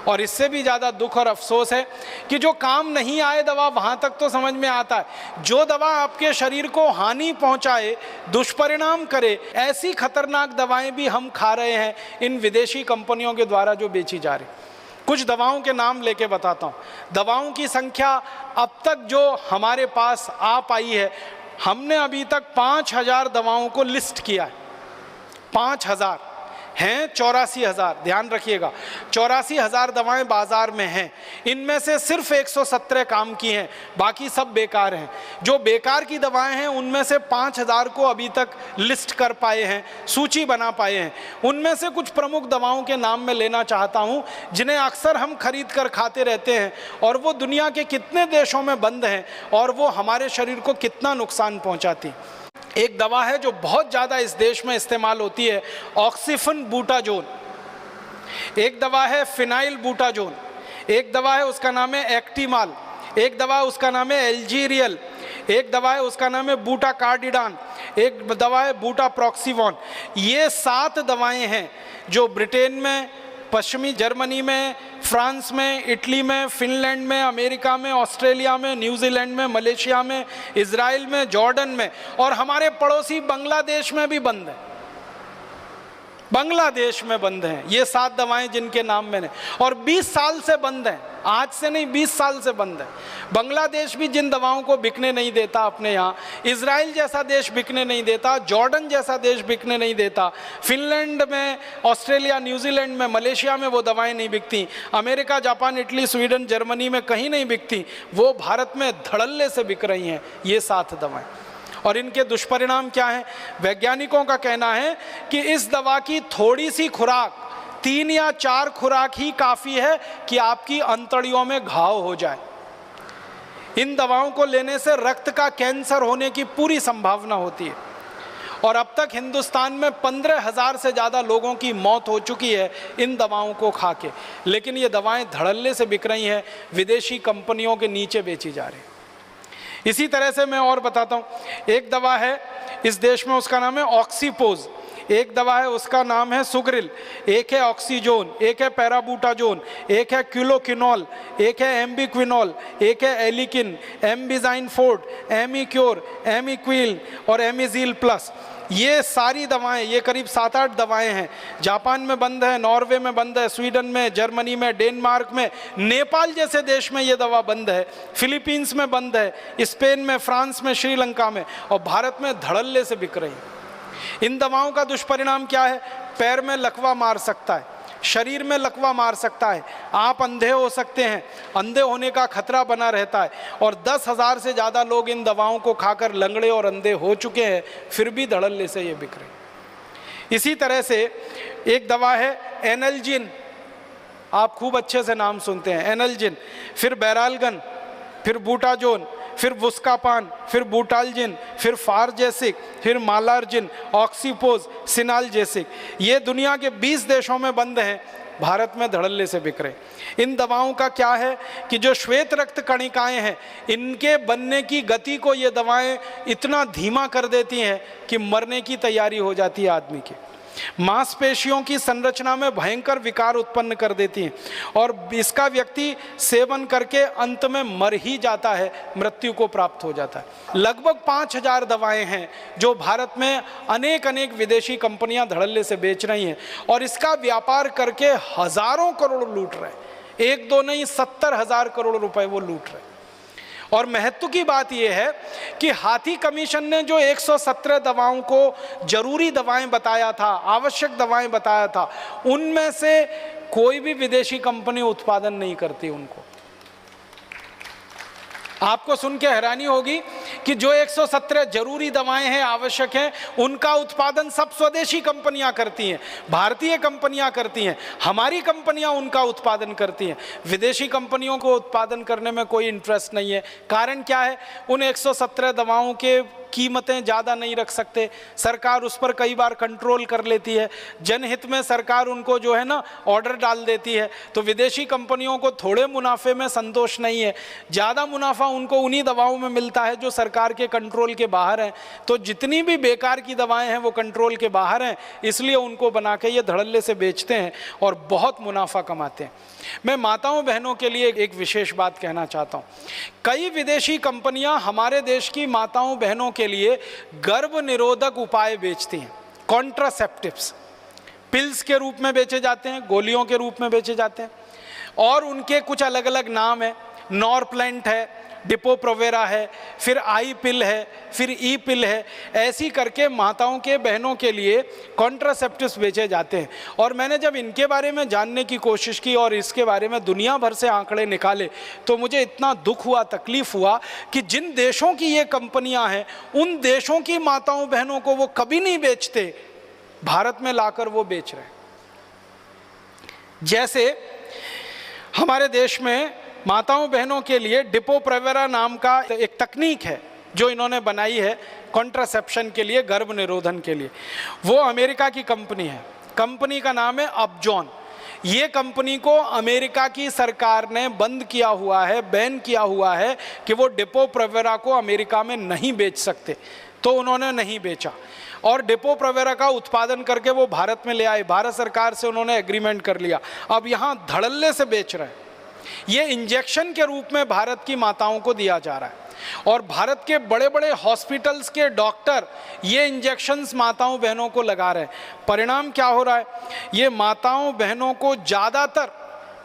और इससे भी ज़्यादा दुख और अफसोस है कि जो काम नहीं आए दवा, वहाँ तक तो समझ में आता है। जो दवा आपके शरीर को हानि पहुँचाए, दुष्परिणाम करे, ऐसी खतरनाक दवाएं भी हम खा रहे हैं इन विदेशी कंपनियों के द्वारा जो बेची जा रही। कुछ दवाओं के नाम लेके बताता हूँ। दवाओं की संख्या अब तक जो हमारे पास आ पाई है, हमने अभी तक 5,000 दवाओं को लिस्ट किया है। 5,000 हैं, 84,000, ध्यान रखिएगा, 84,000 दवाएं बाजार में हैं। इनमें से सिर्फ 117 काम की हैं, बाकी सब बेकार हैं। जो बेकार की दवाएं हैं उनमें से 5,000 को अभी तक लिस्ट कर पाए हैं, सूची बना पाए हैं। उनमें से कुछ प्रमुख दवाओं के नाम मैं लेना चाहता हूं, जिन्हें अक्सर हम खरीद कर खाते रहते हैं, और वो दुनिया के कितने देशों में बंद हैं और वो हमारे शरीर को कितना नुकसान पहुंचाती। एक दवा है जो बहुत ज़्यादा इस देश में इस्तेमाल होती है, ऑक्सीफन बूटाजोन। एक दवा है फिनाइल बूटाजोन। एक दवा है उसका नाम है एक्टिमाल। एक दवा उसका नाम है एल्जीरियल। एक दवा है उसका नाम है बूटा कार्डिडान। एक दवा है बूटा प्रॉक्सीवॉन। ये 7 दवाएं हैं जो ब्रिटेन में, पश्चिमी जर्मनी में, फ्रांस में, इटली में, फिनलैंड में, अमेरिका में, ऑस्ट्रेलिया में, न्यूजीलैंड में, मलेशिया में, इजराइल में, जॉर्डन में और हमारे पड़ोसी बांग्लादेश में भी बंद है। बांग्लादेश में बंद हैं ये 7 दवाएं जिनके नाम मैंने, और 20 साल से बंद हैं, आज से नहीं 20 साल से बंद है। बांग्लादेश भी जिन दवाओं को बिकने नहीं देता अपने यहाँ, इजराइल जैसा देश बिकने नहीं देता, जॉर्डन जैसा देश बिकने नहीं देता, फिनलैंड में, ऑस्ट्रेलिया, न्यूजीलैंड में, मलेशिया में वो दवाएं नहीं बिकती, America, Japan, Italy, Sweden, Germany में कहीं नहीं बिकती, वो भारत में धड़ल्ले से बिक रही हैं ये 7 दवाएं। और इनके दुष्परिणाम क्या हैं? वैज्ञानिकों का कहना है कि इस दवा की थोड़ी सी खुराक, 3 या 4 खुराक ही काफ़ी है कि आपकी अंतड़ियों में घाव हो जाए। इन दवाओं को लेने से रक्त का कैंसर होने की पूरी संभावना होती है। और अब तक हिंदुस्तान में 15,000 से ज़्यादा लोगों की मौत हो चुकी है इन दवाओं को खा के। लेकिन ये दवाएं धड़ल्ले से बिक रही हैं, विदेशी कंपनियों के नीचे बेची जा रही हैं। इसी तरह से मैं और बताता हूँ। एक दवा है इस देश में, उसका नाम है ऑक्सीपोज। एक दवा है उसका नाम है सुग्रिल। एक है ऑक्सीजोन, एक है पैराबूटाजोन, एक है क्यूलोकिनोल, एक है एम्बिक्विनोल, एक है एलिकिन, एम्बिजाइन फोर्ट, एमिक्योर, एमिक्विल और एमिजील प्लस। ये सारी दवाएं, ये करीब 7-8 दवाएं हैं। जापान में बंद है, नॉर्वे में बंद है, स्वीडन में, जर्मनी में, डेनमार्क में, नेपाल जैसे देश में ये दवा बंद है, फिलीपींस में बंद है, स्पेन में, फ्रांस में, श्रीलंका में, और भारत में धड़ल्ले से बिक रही है। इन दवाओं का दुष्परिणाम क्या है? पैर में लकवा मार सकता है, शरीर में लकवा मार सकता है, आप अंधे हो सकते हैं, अंधे होने का खतरा बना रहता है। और 10,000 से ज़्यादा लोग इन दवाओं को खाकर लंगड़े और अंधे हो चुके हैं, फिर भी धड़ल्ले से ये बिक रही। इसी तरह से एक दवा है एनल्जिन, आप खूब अच्छे से नाम सुनते हैं, एनल्जिन, फिर बैरालगन, फिर बूटाजोन, फिर वुस्कापान, फिर बूटालजिन, फिर फारजेसिक, फिर मालार्जिन, ऑक्सीपोज, सिनालजेसिक। ये दुनिया के 20 देशों में बंद हैं, भारत में धड़ल्ले से बिक रहे। इन दवाओं का क्या है कि जो श्वेत रक्त कणिकाएं हैं, इनके बनने की गति को ये दवाएं इतना धीमा कर देती हैं कि मरने की तैयारी हो जाती है आदमी की। मांसपेशियों की संरचना में भयंकर विकार उत्पन्न कर देती हैं और इसका व्यक्ति सेवन करके अंत में मर ही जाता है, मृत्यु को प्राप्त हो जाता है। लगभग 5,000 दवाएं हैं जो भारत में अनेक विदेशी कंपनियां धड़ल्ले से बेच रही हैं और इसका व्यापार करके हजारों करोड़ लूट रहे हैं। एक दो नहीं, 70,000 करोड़ रुपए वो लूट रहे। और महत्व की बात यह है कि हाथी कमीशन ने जो 117 दवाओं को जरूरी दवाएं बताया था, आवश्यक दवाएं बताया था, उनमें से कोई भी विदेशी कंपनी उत्पादन नहीं करती उनको। आपको सुन के हैरानी होगी कि जो 117 जरूरी दवाएं हैं, आवश्यक हैं, उनका उत्पादन सब स्वदेशी कंपनियां करती हैं, भारतीय कंपनियां करती हैं, हमारी कंपनियां उनका उत्पादन करती हैं। विदेशी कंपनियों को उत्पादन करने में कोई इंटरेस्ट नहीं है। कारण क्या है? उन 117 दवाओं के कीमतें ज़्यादा नहीं रख सकते, सरकार उस पर कई बार कंट्रोल कर लेती है, जनहित में सरकार उनको जो है ना ऑर्डर डाल देती है। तो विदेशी कंपनियों को थोड़े मुनाफे में संतोष नहीं है, ज़्यादा मुनाफा उनको उन्हीं दवाओं में मिलता है जो सरकार के कंट्रोल के बाहर हैं। तो जितनी भी बेकार की दवाएं हैं वो कंट्रोल के बाहर हैं, इसलिए उनको बना के ये धड़ल्ले से बेचते हैं और बहुत मुनाफा कमाते हैं। मैं माताओं बहनों के लिए एक विशेष बात कहना चाहता हूँ। कई विदेशी कंपनियां हमारे देश की माताओं बहनों के लिए गर्भ निरोधक उपाय बेचती हैं, कॉन्ट्रासेप्टिव्स, पिल्स के रूप में बेचे जाते हैं, गोलियों के रूप में बेचे जाते हैं, और उनके कुछ अलग अलग नाम है। नॉरप्लेंट है, डिपो-प्रोवेरा है, फिर आई पिल है, फिर ई पिल है। ऐसी करके माताओं के बहनों के लिए कॉन्ट्रासेप्टिव्स बेचे जाते हैं। और मैंने जब इनके बारे में जानने की कोशिश की और इसके बारे में दुनिया भर से आंकड़े निकाले तो मुझे इतना दुख हुआ, तकलीफ हुआ कि जिन देशों की ये कंपनियां हैं उन देशों की माताओं बहनों को वो कभी नहीं बेचते, भारत में लाकर वो बेच रहे हैं। जैसे हमारे देश में माताओं बहनों के लिए डिपो-प्रोवेरा नाम का एक तकनीक है जो इन्होंने बनाई है कॉन्ट्रासेप्शन के लिए, गर्भ निरोधन के लिए। वो अमेरिका की कंपनी है, कंपनी का नाम है अपजॉन। ये कंपनी को अमेरिका की सरकार ने बंद किया हुआ है, बैन किया हुआ है कि वो डिपो-प्रोवेरा को अमेरिका में नहीं बेच सकते, तो उन्होंने नहीं बेचा। और डिपो-प्रोवेरा का उत्पादन करके वो भारत में ले आए, भारत सरकार से उन्होंने एग्रीमेंट कर लिया, अब यहाँ धड़ल्ले से बेच रहे हैं। ये इंजेक्शन के रूप में भारत की माताओं को दिया जा रहा है और भारत के बड़े बड़े हॉस्पिटल्स के डॉक्टर ये इंजेक्शन्स माताओं बहनों को लगा रहे हैं। परिणाम क्या हो रहा है? ये माताओं बहनों को ज़्यादातर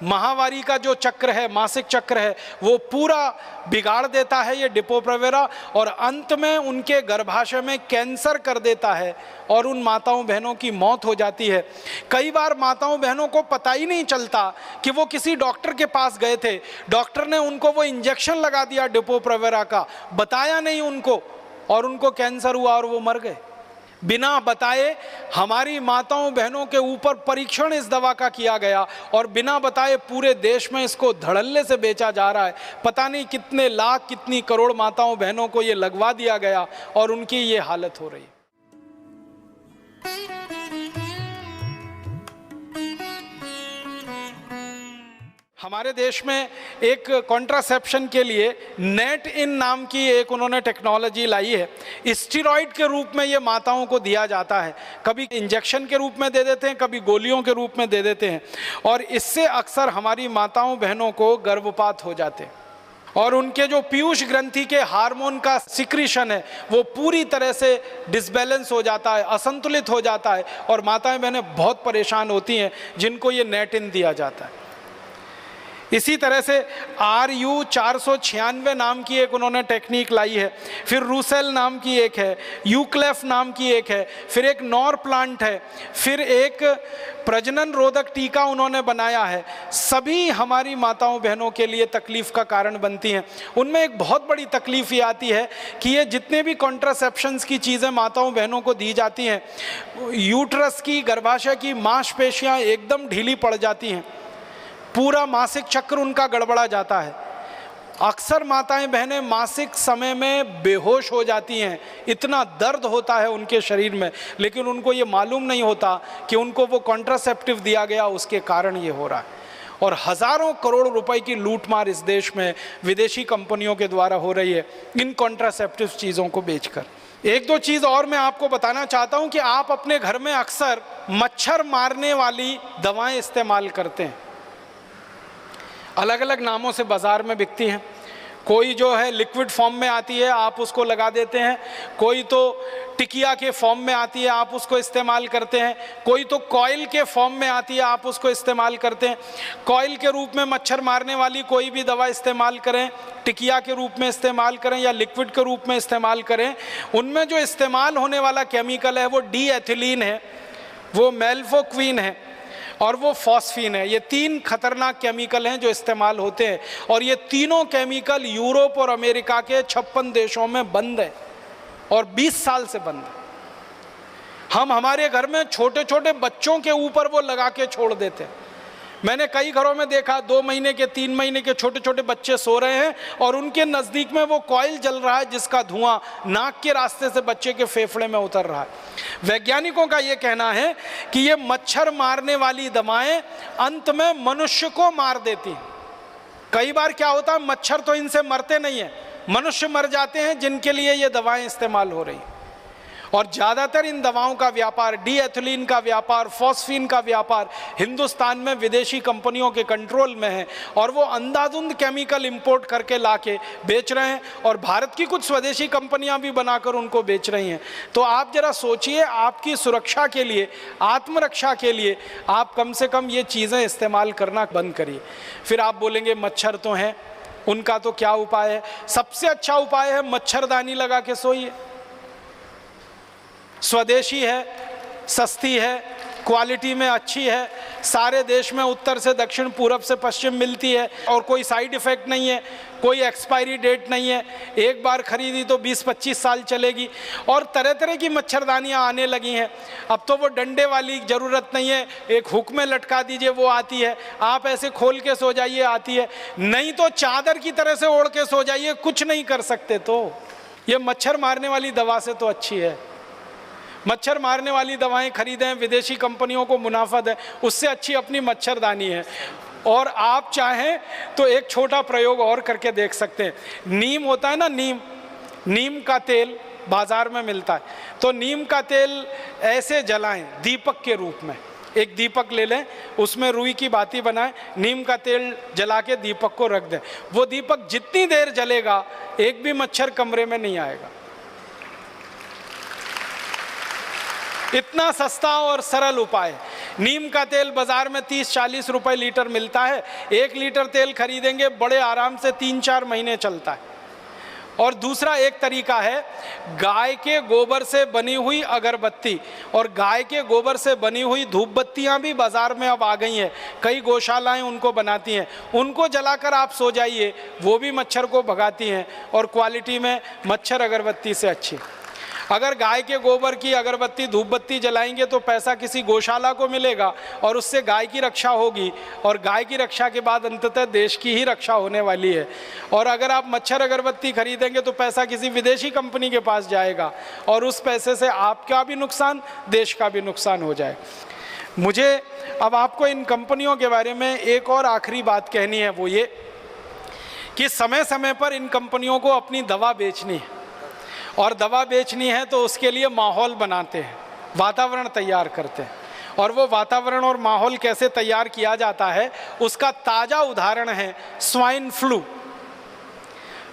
माहवारी का जो चक्र है, मासिक चक्र है, वो पूरा बिगाड़ देता है ये डिपो-प्रोवेरा, और अंत में उनके गर्भाशय में कैंसर कर देता है और उन माताओं बहनों की मौत हो जाती है। कई बार माताओं बहनों को पता ही नहीं चलता कि वो किसी डॉक्टर के पास गए थे, डॉक्टर ने उनको वो इंजेक्शन लगा दिया डिपो-प्रोवेरा का, बताया नहीं उनको, और उनको कैंसर हुआ और वो मर गए बिना बताए। हमारी माताओं बहनों के ऊपर परीक्षण इस दवा का किया गया और बिना बताए पूरे देश में इसको धड़ल्ले से बेचा जा रहा है। पता नहीं कितने लाख, कितनी करोड़ माताओं बहनों को ये लगवा दिया गया और उनकी ये हालत हो रही है। हमारे देश में एक कॉन्ट्रासेप्शन के लिए नेट इन नाम की एक उन्होंने टेक्नोलॉजी लाई है। स्टीरॉइड के रूप में ये माताओं को दिया जाता है, कभी इंजेक्शन के रूप में दे देते हैं, कभी गोलियों के रूप में दे देते हैं, और इससे अक्सर हमारी माताओं बहनों को गर्भपात हो जाते हैं और उनके जो पीयूष ग्रंथि के हार्मोन का सिक्रीशन है वो पूरी तरह से डिसबैलेंस हो जाता है, असंतुलित हो जाता है, और माताएं बहनें बहुत परेशान होती हैं जिनको ये नेट इन दिया जाता है। इसी तरह से RU 496 नाम की एक उन्होंने टेक्निक लाई है, फिर रूसेल नाम की एक है, यूक्लेफ नाम की एक है, फिर एक नॉर प्लांट है, फिर एक प्रजनन रोधक टीका उन्होंने बनाया है। सभी हमारी माताओं बहनों के लिए तकलीफ का कारण बनती हैं। उनमें एक बहुत बड़ी तकलीफ ये आती है कि ये जितने भी कॉन्ट्रासेप्शंस की चीज़ें माताओं बहनों को दी जाती हैं, यूट्रस की, गर्भाशय की मांसपेशियाँ एकदम ढीली पड़ जाती हैं, पूरा मासिक चक्र उनका गड़बड़ा जाता है। अक्सर माताएं बहनें मासिक समय में बेहोश हो जाती हैं, इतना दर्द होता है उनके शरीर में, लेकिन उनको ये मालूम नहीं होता कि उनको वो कॉन्ट्रासेप्टिव दिया गया, उसके कारण ये हो रहा है। और हज़ारों करोड़ रुपए की लूटमार इस देश में विदेशी कंपनियों के द्वारा हो रही है इन कॉन्ट्रासेप्टिव चीज़ों को बेचकर। एक दो चीज़ और मैं आपको बताना चाहता हूँ कि आप अपने घर में अक्सर मच्छर मारने वाली दवाएँ इस्तेमाल करते हैं, अलग अलग नामों से बाज़ार में बिकती हैं। कोई जो है लिक्विड फॉर्म में आती है, आप उसको लगा देते हैं, कोई तो टिकिया के फॉर्म में आती है, आप उसको इस्तेमाल करते हैं, कोई तो कॉइल के फॉर्म में आती है, आप उसको इस्तेमाल करते हैं। कॉइल के रूप में मच्छर मारने वाली कोई भी दवा इस्तेमाल करें, टिकिया के रूप में इस्तेमाल करें या लिक्विड के रूप में इस्तेमाल करें, उनमें जो इस्तेमाल होने वाला केमिकल है वो डी एथिलीन है, वो मेल्फोक्विन है और वो फॉस्फीन है। ये 3 खतरनाक केमिकल हैं जो इस्तेमाल होते हैं और ये तीनों केमिकल यूरोप और अमेरिका के 56 देशों में बंद है और 20 साल से बंद है। हम हमारे घर में छोटे छोटे बच्चों के ऊपर वो लगा के छोड़ देते हैं। मैंने कई घरों में देखा 2 महीने के 3 महीने के छोटे छोटे बच्चे सो रहे हैं और उनके नज़दीक में वो कॉइल जल रहा है जिसका धुआं नाक के रास्ते से बच्चे के फेफड़े में उतर रहा है। वैज्ञानिकों का ये कहना है कि ये मच्छर मारने वाली दवाएं अंत में मनुष्य को मार देती हैं। कई बार क्या होता है, मच्छर तो इनसे मरते नहीं हैं, मनुष्य मर जाते हैं जिनके लिए ये दवाएं इस्तेमाल हो रही हैं। और ज़्यादातर इन दवाओं का व्यापार, डी एथिलीन का व्यापार, फॉस्फीन का व्यापार हिंदुस्तान में विदेशी कंपनियों के कंट्रोल में है और वो अंधाधुंध केमिकल इंपोर्ट करके लाके बेच रहे हैं और भारत की कुछ स्वदेशी कंपनियां भी बनाकर उनको बेच रही हैं। तो आप जरा सोचिए, आपकी सुरक्षा के लिए, आत्मरक्षा के लिए आप कम से कम ये चीज़ें इस्तेमाल करना बंद करिए। फिर आप बोलेंगे मच्छर तो हैं, उनका तो क्या उपाय है? सबसे अच्छा उपाय है मच्छरदानी लगा के सोइए। स्वदेशी है, सस्ती है, क्वालिटी में अच्छी है, सारे देश में उत्तर से दक्षिण पूरब से पश्चिम मिलती है और कोई साइड इफ़ेक्ट नहीं है, कोई एक्सपायरी डेट नहीं है, एक बार खरीदी तो 20-25 साल चलेगी। और तरह तरह की मच्छरदानियाँ आने लगी हैं। अब तो वो डंडे वाली ज़रूरत नहीं है, एक हुक में लटका दीजिए वो आती है, आप ऐसे खोल के सो जाइए आती है, नहीं तो चादर की तरह से ओढ़ के सो जाइए, कुछ नहीं कर सकते। तो ये मच्छर मारने वाली दवा से तो अच्छी है। मच्छर मारने वाली दवाएं खरीदें, विदेशी कंपनियों को मुनाफा दें, उससे अच्छी अपनी मच्छरदानी है। और आप चाहें तो एक छोटा प्रयोग और करके देख सकते हैं। नीम होता है ना, नीम का तेल बाज़ार में मिलता है, तो नीम का तेल ऐसे जलाएं दीपक के रूप में। एक दीपक ले लें, उसमें रुई की बाती बनाएं, नीम का तेल जला के दीपक को रख दें। वो दीपक जितनी देर जलेगा एक भी मच्छर कमरे में नहीं आएगा। इतना सस्ता और सरल उपाय। नीम का तेल बाज़ार में 30-40 रुपए लीटर मिलता है। 1 लीटर तेल खरीदेंगे, बड़े आराम से 3-4 महीने चलता है। और दूसरा एक तरीका है, गाय के गोबर से बनी हुई अगरबत्ती और गाय के गोबर से बनी हुई धूप बत्तियाँ भी बाज़ार में अब आ गई हैं। कई गौशालाएँ उनको बनाती हैं, उनको जलाकर आप सो जाइए, वो भी मच्छर को भगाती हैं और क्वालिटी में मच्छर अगरबत्ती से अच्छी। अगर गाय के गोबर की अगरबत्ती धूप बत्ती जलाएंगे तो पैसा किसी गौशाला को मिलेगा और उससे गाय की रक्षा होगी और गाय की रक्षा के बाद अंततः देश की ही रक्षा होने वाली है। और अगर आप मच्छर अगरबत्ती खरीदेंगे तो पैसा किसी विदेशी कंपनी के पास जाएगा और उस पैसे से आपका भी नुकसान, देश का भी नुकसान हो जाए। मुझे अब आपको इन कंपनियों के बारे में एक और आखिरी बात कहनी है, वो ये कि समय समय पर इन कंपनियों को अपनी दवा बेचनी है और दवा बेचनी है तो उसके लिए माहौल बनाते हैं, वातावरण तैयार करते हैं। और वो वातावरण और माहौल कैसे तैयार किया जाता है उसका ताज़ा उदाहरण है स्वाइन फ्लू।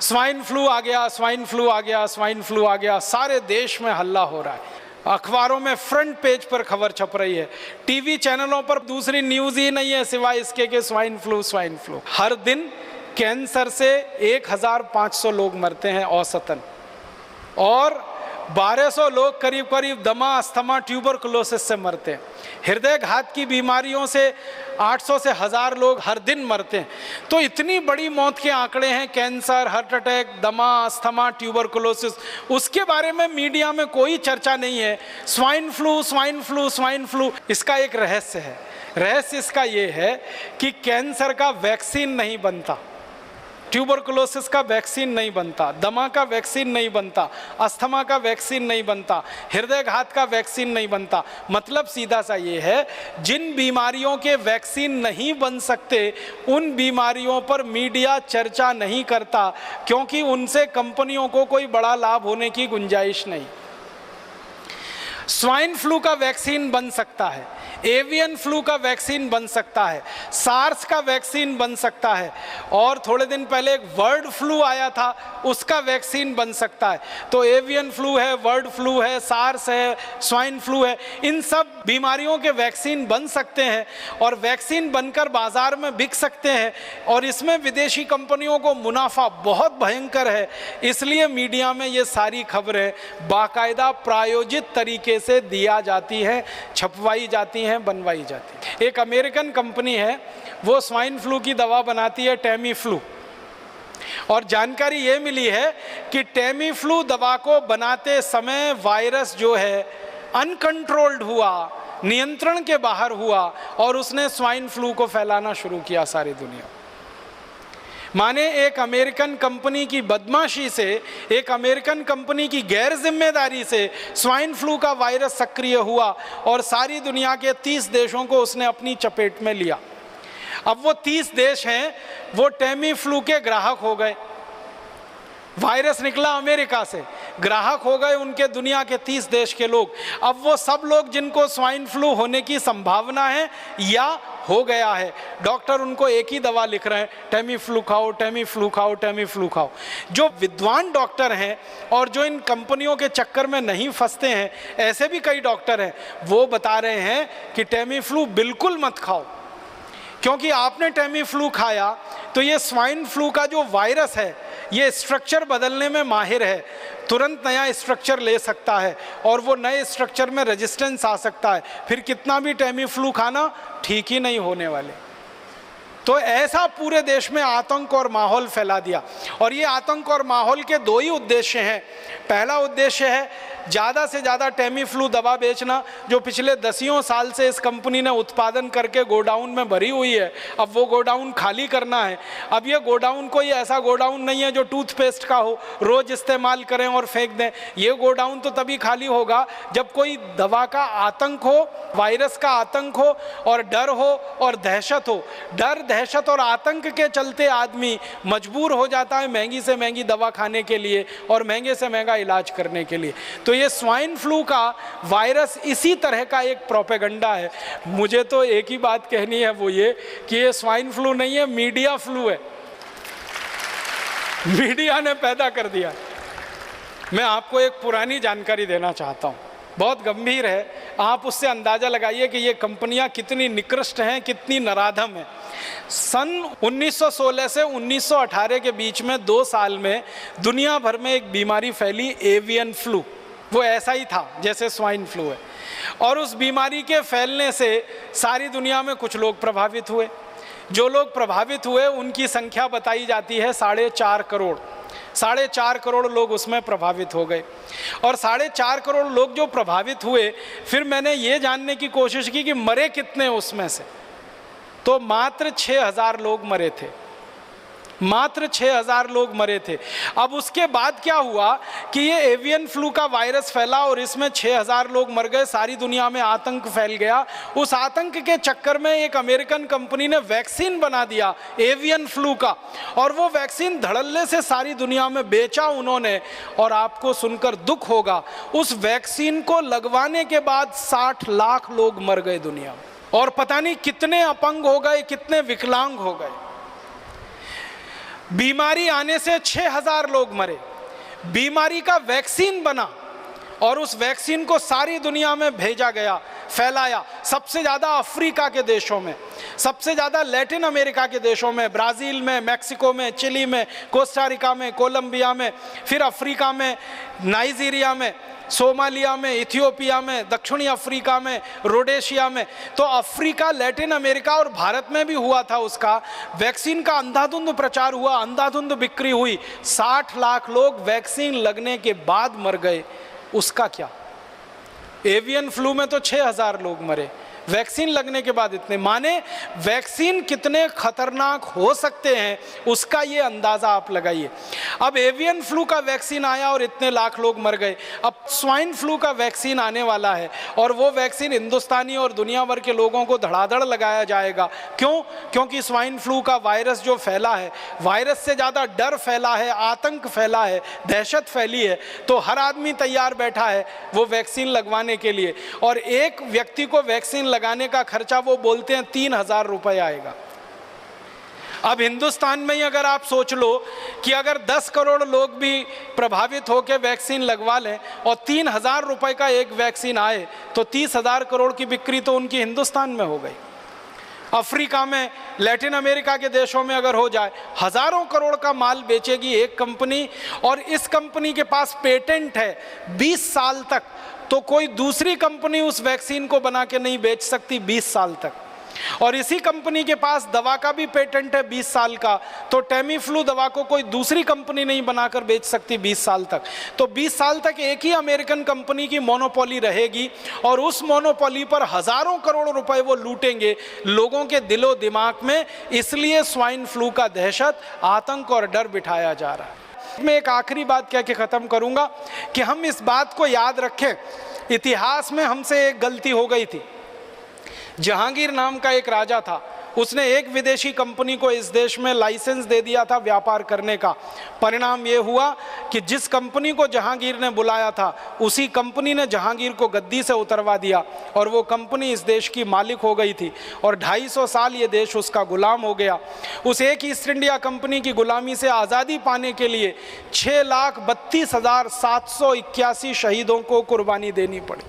स्वाइन फ्लू आ गया, स्वाइन फ्लू आ गया, स्वाइन फ्लू आ गया, सारे देश में हल्ला हो रहा है। अखबारों में फ्रंट पेज पर खबर छप रही है, टीवी चैनलों पर दूसरी न्यूज़ ही नहीं है सिवाय इसके कि स्वाइन फ्लू, स्वाइन फ्लू। हर दिन कैंसर से 1500 लोग मरते हैं औसतन और 1200 लोग करीब करीब दमा, अस्थमा, ट्यूबरकुलोसिस से मरते हैं। हृदय घात की बीमारियों से 800 से 1000 लोग हर दिन मरते हैं। तो इतनी बड़ी मौत के आंकड़े हैं, कैंसर, हार्ट अटैक, दमा, अस्थमा, ट्यूबरकुलोसिस, उसके बारे में मीडिया में कोई चर्चा नहीं है। Swine flu, swine flu, swine flu. इसका एक रहस्य है। रहस्य इसका ये है कि कैंसर का वैक्सीन नहीं बनता, ट्यूबरकुलोसिस का वैक्सीन नहीं बनता, दमा का वैक्सीन नहीं बनता, अस्थमा का वैक्सीन नहीं बनता, हृदय घात का वैक्सीन नहीं बनता। मतलब सीधा सा ये है, जिन बीमारियों के वैक्सीन नहीं बन सकते उन बीमारियों पर मीडिया चर्चा नहीं करता क्योंकि उनसे कंपनियों को कोई बड़ा लाभ होने की गुंजाइश नहीं। स्वाइन फ्लू का वैक्सीन बन सकता है, एवियन फ्लू का वैक्सीन बन सकता है, सार्स का वैक्सीन बन सकता है, और थोड़े दिन पहले एक बर्ड फ्लू आया था, उसका वैक्सीन बन सकता है। तो एवियन फ्लू है, बर्ड फ्लू है, सार्स है, स्वाइन फ्लू है, इन सब बीमारियों के वैक्सीन बन सकते हैं और वैक्सीन बनकर बाजार में बिक सकते हैं, और इसमें विदेशी कंपनियों को मुनाफा बहुत भयंकर है। इसलिए मीडिया में ये सारी खबरें बाकायदा प्रायोजित तरीके से दिया जाती हैं, छपवाई जाती हैं, बनवाई जाती है। एक अमेरिकन कंपनी है, वो स्वाइन फ्लू की दवा बनाती है, टेमी फ्लू, और जानकारी ये मिली है कि टेमी फ्लू दवा को बनाते समय वायरस जो है अनकंट्रोल्ड हुआ, नियंत्रण के बाहर हुआ, और उसने स्वाइन फ्लू को फैलाना शुरू किया सारी दुनिया। माने एक अमेरिकन कंपनी की बदमाशी से, एक अमेरिकन कंपनी की गैर जिम्मेदारी से स्वाइन फ्लू का वायरस सक्रिय हुआ और सारी दुनिया के 30 देशों को उसने अपनी चपेट में लिया। अब वो 30 देश हैं, वो टेमी फ्लू के ग्राहक हो गए। वायरस निकला अमेरिका से, ग्राहक हो गए उनके दुनिया के 30 देश के लोग। अब वो सब लोग जिनको स्वाइन फ्लू होने की संभावना है या हो गया है, डॉक्टर उनको एक ही दवा लिख रहे हैं, टेमी फ्लू खाओ, टेमी फ्लू खाओ, टेमी फ्लू खाओ। जो विद्वान डॉक्टर हैं और जो इन कंपनियों के चक्कर में नहीं फंसते हैं, ऐसे भी कई डॉक्टर हैं, वो बता रहे हैं कि टेमी फ्लू बिल्कुल मत खाओ, क्योंकि आपने टेमी फ्लू खाया तो ये स्वाइन फ्लू का जो वायरस है ये स्ट्रक्चर बदलने में माहिर है, तुरंत नया स्ट्रक्चर ले सकता है और वो नए स्ट्रक्चर में रेजिस्टेंस आ सकता है, फिर कितना भी टेमी फ्लू खाना ठीक ही नहीं होने वाले। तो ऐसा पूरे देश में आतंक और माहौल फैला दिया। और ये आतंक और माहौल के दो ही उद्देश्य हैं। पहला उद्देश्य है ज़्यादा से ज़्यादा टेमी फ्लू दवा बेचना, जो पिछले 10 साल से इस कंपनी ने उत्पादन करके गोडाउन में भरी हुई है, अब वो गोडाउन खाली करना है। अब ये गोडाउन कोई ऐसा गोडाउन नहीं है जो टूथपेस्ट का हो, रोज़ इस्तेमाल करें और फेंक दें। ये गोडाउन तो तभी खाली होगा जब कोई दवा का आतंक हो, वायरस का आतंक हो और डर हो और दहशत हो। डर, दहशत और आतंक के चलते आदमी मजबूर हो जाता है महंगी से महंगी दवा खाने के लिए और महंगे से महंगा इलाज करने के लिए। तो ये स्वाइन फ्लू का वायरस इसी तरह का एक प्रोपेगेंडा है। मुझे तो एक ही बात कहनी है, वो ये कि ये स्वाइन फ्लू नहीं है, मीडिया फ्लू है। मीडिया ने पैदा कर दिया। मैं आपको एक पुरानी जानकारी देना चाहता हूँ, बहुत गंभीर है, आप उससे अंदाज़ा लगाइए कि ये कंपनियां कितनी निकृष्ट हैं, कितनी नराधम हैं। सन 1916 से 1918 के बीच में 2 साल में दुनिया भर में एक बीमारी फैली, एवियन फ्लू। वो ऐसा ही था जैसे स्वाइन फ्लू है, और उस बीमारी के फैलने से सारी दुनिया में कुछ लोग प्रभावित हुए। जो लोग प्रभावित हुए उनकी संख्या बताई जाती है 4.5 करोड़। 4.5 करोड़ लोग उसमें प्रभावित हो गए। और 4.5 करोड़ लोग जो प्रभावित हुए, फिर मैंने ये जानने की कोशिश की कि मरे कितने उसमें से, तो मात्र 6,000 लोग मरे थे। मात्र 6,000 लोग मरे थे। अब उसके बाद क्या हुआ कि ये एवियन फ्लू का वायरस फैला और इसमें 6,000 लोग मर गए, सारी दुनिया में आतंक फैल गया। उस आतंक के चक्कर में एक अमेरिकन कंपनी ने वैक्सीन बना दिया एवियन फ्लू का, और वो वैक्सीन धड़ल्ले से सारी दुनिया में बेचा उन्होंने। और आपको सुनकर दुख होगा, उस वैक्सीन को लगवाने के बाद 60 लाख लोग मर गए दुनिया में, और पता नहीं कितने अपंग हो गए, कितने विकलांग हो गए। बीमारी आने से 6,000 लोग मरे। बीमारी का वैक्सीन बना और उस वैक्सीन को सारी दुनिया में भेजा गया, फैलाया। सबसे ज़्यादा अफ्रीका के देशों में, सबसे ज़्यादा लैटिन अमेरिका के देशों में, ब्राज़ील में, मैक्सिको में, चिली में, कोस्टारिका में, कोलंबिया में, फिर अफ्रीका में, नाइजीरिया में, सोमालिया में, इथियोपिया में, दक्षिणी अफ्रीका में, रोडेशिया में। तो अफ्रीका, लैटिन अमेरिका और भारत में भी हुआ था। उसका वैक्सीन का अंधाधुंध प्रचार हुआ, अंधाधुंध बिक्री हुई। 60 लाख लोग वैक्सीन लगने के बाद मर गए। उसका क्या? एवियन फ्लू में तो 6,000 लोग मरे, वैक्सीन लगने के बाद इतने। माने वैक्सीन कितने खतरनाक हो सकते हैं उसका ये अंदाज़ा आप लगाइए। अब एवियन फ्लू का वैक्सीन आया और इतने लाख लोग मर गए। अब स्वाइन फ्लू का वैक्सीन आने वाला है और वो वैक्सीन हिंदुस्तानी और दुनिया भर के लोगों को धड़ाधड़ लगाया जाएगा। क्यों? क्योंकि स्वाइन फ्लू का वायरस जो फैला है, वायरस से ज़्यादा डर फैला है, आतंक फैला है, दहशत फैली है। तो हर आदमी तैयार बैठा है वो वैक्सीन लगवाने के लिए। और एक व्यक्ति को वैक्सीन लगाने का खर्चा वो बोलते हैं 3,000 रुपये आएगा। अब हिंदुस्तान में ही अगर आप सोच लो कि अगर 10 करोड़ लोग भी प्रभावित होकर वैक्सीन लगवा लें और 3,000 रुपये का एक वैक्सीन आए तो 30,000 करोड़ की बिक्री तो उनकी हिंदुस्तान में हो गई। अफ्रीका में, लैटिन अमेरिका के देशों में अगर हो जाए, हजारों करोड़ का माल बेचेगी एक कंपनी, और इस कंपनी के पास पेटेंट है 20 साल तक, तो कोई दूसरी कंपनी उस वैक्सीन को बना के नहीं बेच सकती 20 साल तक। और इसी कंपनी के पास दवा का भी पेटेंट है 20 साल का, तो टेमीफ्लू दवा को कोई दूसरी कंपनी नहीं बनाकर बेच सकती 20 साल तक। तो 20 साल तक एक ही अमेरिकन कंपनी की मोनोपोली रहेगी और उस मोनोपोली पर हजारों करोड़ रुपए वो लूटेंगे लोगों के दिलो दिमाग में। इसलिए स्वाइन फ्लू का दहशत, आतंक और डर बिठाया जा रहा है। मैं एक आखिरी बात कह के ख़त्म करूंगा कि हम इस बात को याद रखें, इतिहास में हमसे एक गलती हो गई थी। जहांगीर नाम का एक राजा था, उसने एक विदेशी कंपनी को इस देश में लाइसेंस दे दिया था व्यापार करने का। परिणाम ये हुआ कि जिस कंपनी को जहांगीर ने बुलाया था उसी कंपनी ने जहांगीर को गद्दी से उतरवा दिया और वो कंपनी इस देश की मालिक हो गई थी और 250 साल ये देश उसका गुलाम हो गया। उस एक ईस्ट इंडिया कंपनी की गुलामी से आज़ादी पाने के लिए 6,32,781 शहीदों को कुर्बानी देनी पड़ी।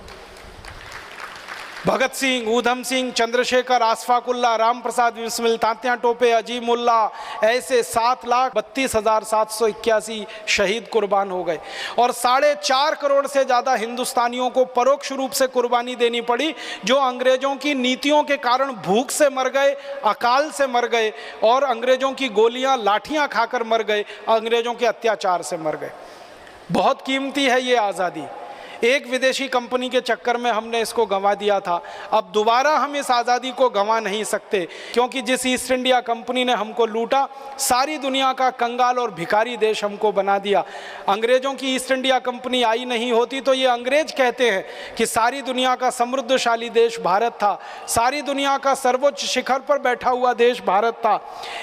भगत सिंह, ऊधम सिंह, चंद्रशेखर, आशफाकुल्ला, राम प्रसाद बिस्मिल, तात्या टोपे, अजीमुल्ला, ऐसे 7,32,781 शहीद कुर्बान हो गए और 4.5 करोड़ से ज़्यादा हिंदुस्तानियों को परोक्ष रूप से कुर्बानी देनी पड़ी, जो अंग्रेज़ों की नीतियों के कारण भूख से मर गए, अकाल से मर गए और अंग्रेज़ों की गोलियां, लाठियां खाकर मर गए, अंग्रेज़ों के अत्याचार से मर गए। बहुत कीमती है ये आज़ादी। एक विदेशी कंपनी के चक्कर में हमने इसको गंवा दिया था। अब दोबारा हम इस आज़ादी को गंवा नहीं सकते, क्योंकि जिस ईस्ट इंडिया कंपनी ने हमको लूटा, सारी दुनिया का कंगाल और भिखारी देश हमको बना दिया। अंग्रेज़ों की ईस्ट इंडिया कंपनी आई नहीं होती तो ये अंग्रेज कहते हैं कि सारी दुनिया का समृद्धशाली देश भारत था, सारी दुनिया का सर्वोच्च शिखर पर बैठा हुआ देश भारत था।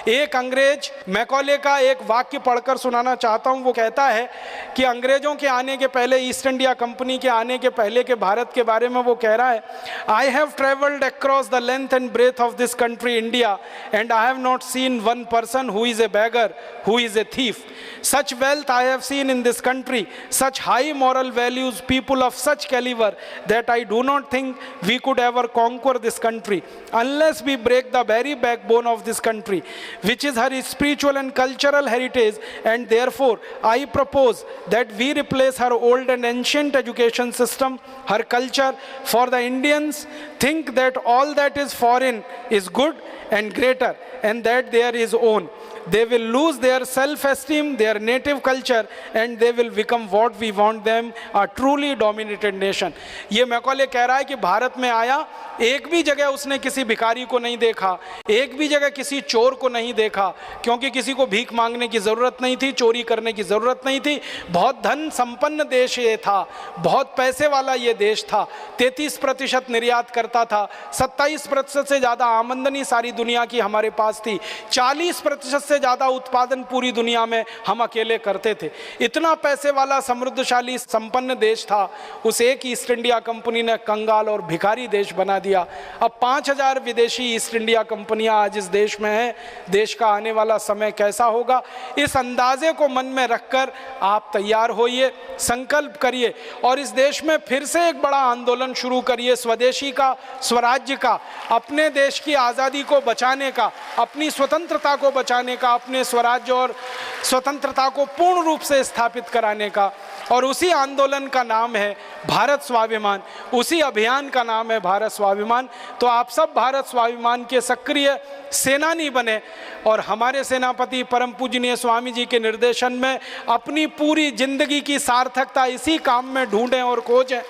एक अंग्रेज, मैकॉले का एक वाक्य पढ़कर सुनाना चाहता हूँ। वो कहता है कि अंग्रेज़ों के आने के पहले, ईस्ट इंडिया कंपनी के आने के पहले के भारत के बारे में वो कह रहा है, I have travelled across the length and breadth of this country India and I have not seen one person who is a beggar, who is a thief. Such wealth I have seen in this country, such high moral values, people of such caliber that I do not think we could ever conquer this country unless we break the very backbone of this country, which is her spiritual and cultural heritage, and therefore I propose that we replace her old and ancient education system, her culture. For the Indians think that all that is foreign is good and greater and that there is own. They will lose their self-esteem, their native culture, and they will become what we want them, a truly dominated nation. ये Macaulay कह रहा है कि भारत में आया, एक भी जगह उसने किसी भिखारी को नहीं देखा, एक भी जगह किसी चोर को नहीं देखा, क्योंकि किसी को भीख मांगने की ज़रूरत नहीं थी, चोरी करने की ज़रूरत नहीं थी। बहुत धन संपन्न देश ये था, बहुत पैसे वाला ये देश था। 33% निर्यात करता था, 27% से ज़्यादा आमदनी सारी दुनिया की हमारे पास थी, 40% से ज़्यादा उत्पादन पूरी दुनिया में हम अकेले करते थे। इतना पैसे वाला समृद्धशाली संपन्न देश था, उस एक ईस्ट इंडिया कंपनी ने कंगाल और भिखारी देश बना दिया। अब 5,000 विदेशी ईस्ट इंडिया कंपनियां आज इस देश में हैं। देश का आने वाला समय कैसा होगा, इस अंदाजे को मन में रखकर आप तैयार होइए, संकल्प करिए और इस देश में फिर से एक बड़ा आंदोलन शुरू करिए, स्वदेशी का, स्वराज्य का, अपने देश की आज़ादी को बचाने का, अपनी स्वतंत्रता को बचाने का, अपने स्वराज्य और स्वतंत्रता को पूर्ण रूप से स्थापित कराने का। और उसी आंदोलन का नाम है भारत स्वाभिमान, उसी अभियान का नाम है भारत स्वाभिमान। तो आप सब भारत स्वाभिमान के सक्रिय सेनानी बने और हमारे सेनापति परम पूजनीय स्वामी जी के निर्देशन में अपनी पूरी जिंदगी की सार्थकता इसी काम में ढूंढें और खोजें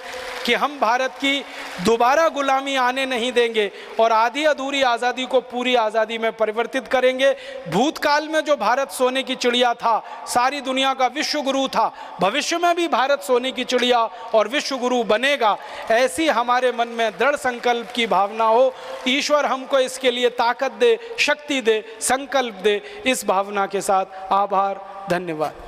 कि हम भारत की दोबारा गुलामी आने नहीं देंगे और आधी अधूरी आज़ादी को पूरी आज़ादी में परिवर्तित करेंगे। भूतकाल में जो भारत सोने की चिड़िया था, सारी दुनिया का विश्व गुरु था, भविष्य में भी भारत सोने की चिड़िया और विश्व गुरु बनेगा, ऐसी हमारे मन में दृढ़ संकल्प की भावना हो। ईश्वर हमको इसके लिए ताकत दे, शक्ति दे, संकल्प दे। इस भावना के साथ आभार, धन्यवाद।